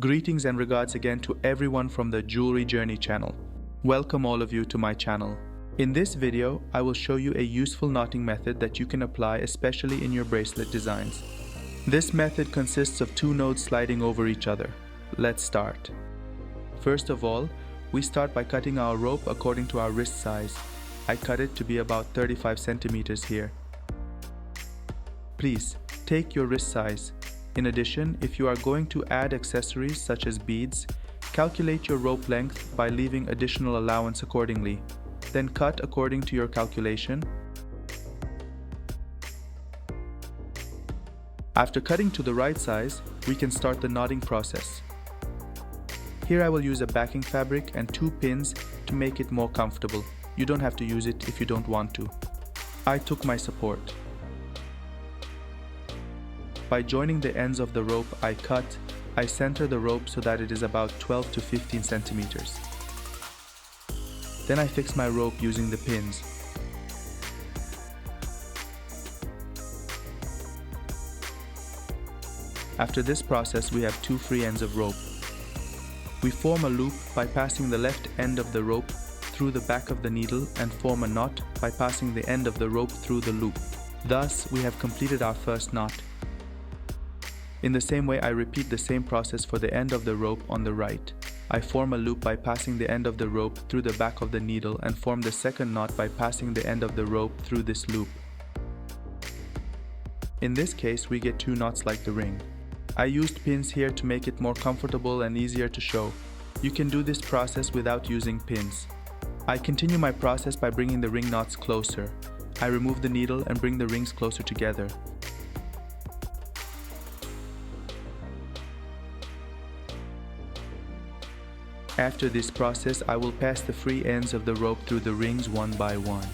Greetings and regards again to everyone from the Jewelry Journey channel. Welcome all of you to my channel. In this video, I will show you a useful knotting method that you can apply especially in your bracelet designs. This method consists of two nodes sliding over each other. Let's start. First of all, we start by cutting our rope according to our wrist size. I cut it to be about 35 centimeters here. Please take your wrist size. In addition, if you are going to add accessories such as beads, calculate your rope length by leaving additional allowance accordingly. Then cut according to your calculation. After cutting to the right size, we can start the knotting process. Here I will use a backing fabric and two pins to make it more comfortable. You don't have to use it if you don't want to. I took my support. By joining the ends of the rope I center the rope so that it is about 12 to 15 centimeters. Then I fix my rope using the pins. After this process, we have two free ends of rope. We form a loop by passing the left end of the rope through the back of the needle and form a knot by passing the end of the rope through the loop. Thus, we have completed our first knot. In the same way, I repeat the same process for the end of the rope on the right. I form a loop by passing the end of the rope through the back of the needle and form the second knot by passing the end of the rope through this loop. In this case, we get two knots like the ring. I used pins here to make it more comfortable and easier to show. You can do this process without using pins. I continue my process by bringing the ring knots closer. I remove the needle and bring the rings closer together. After this process, I will pass the free ends of the rope through the rings one by one.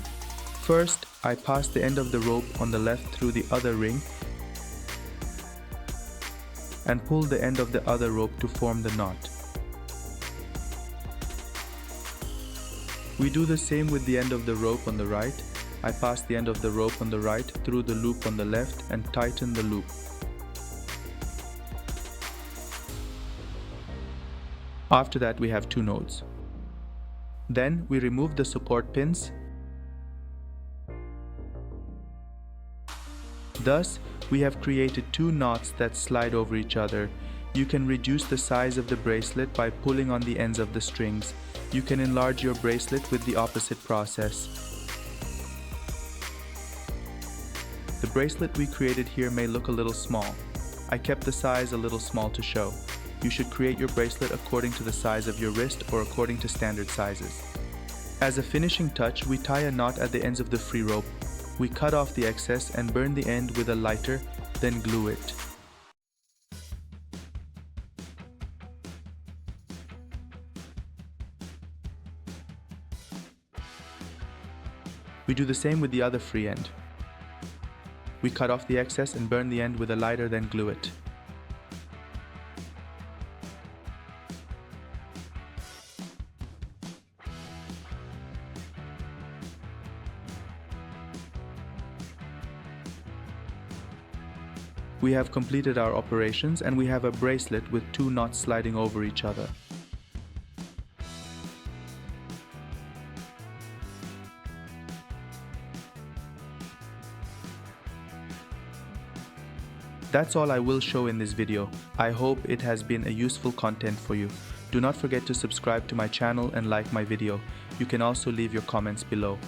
First, I pass the end of the rope on the left through the other ring and pull the end of the other rope to form the knot. We do the same with the end of the rope on the right. I pass the end of the rope on the right through the loop on the left and tighten the loop. After that, we have two nodes. Then we remove the support pins. Thus, we have created two knots that slide over each other. You can reduce the size of the bracelet by pulling on the ends of the strings. You can enlarge your bracelet with the opposite process. The bracelet we created here may look a little small. I kept the size a little small to show. You should create your bracelet according to the size of your wrist or according to standard sizes. As a finishing touch, we tie a knot at the ends of the free rope. We cut off the excess and burn the end with a lighter, then glue it. We do the same with the other free end. We cut off the excess and burn the end with a lighter, then glue it. We have completed our operations and we have a bracelet with two knots sliding over each other. That's all I will show in this video. I hope it has been a useful content for you. Do not forget to subscribe to my channel and like my video. You can also leave your comments below.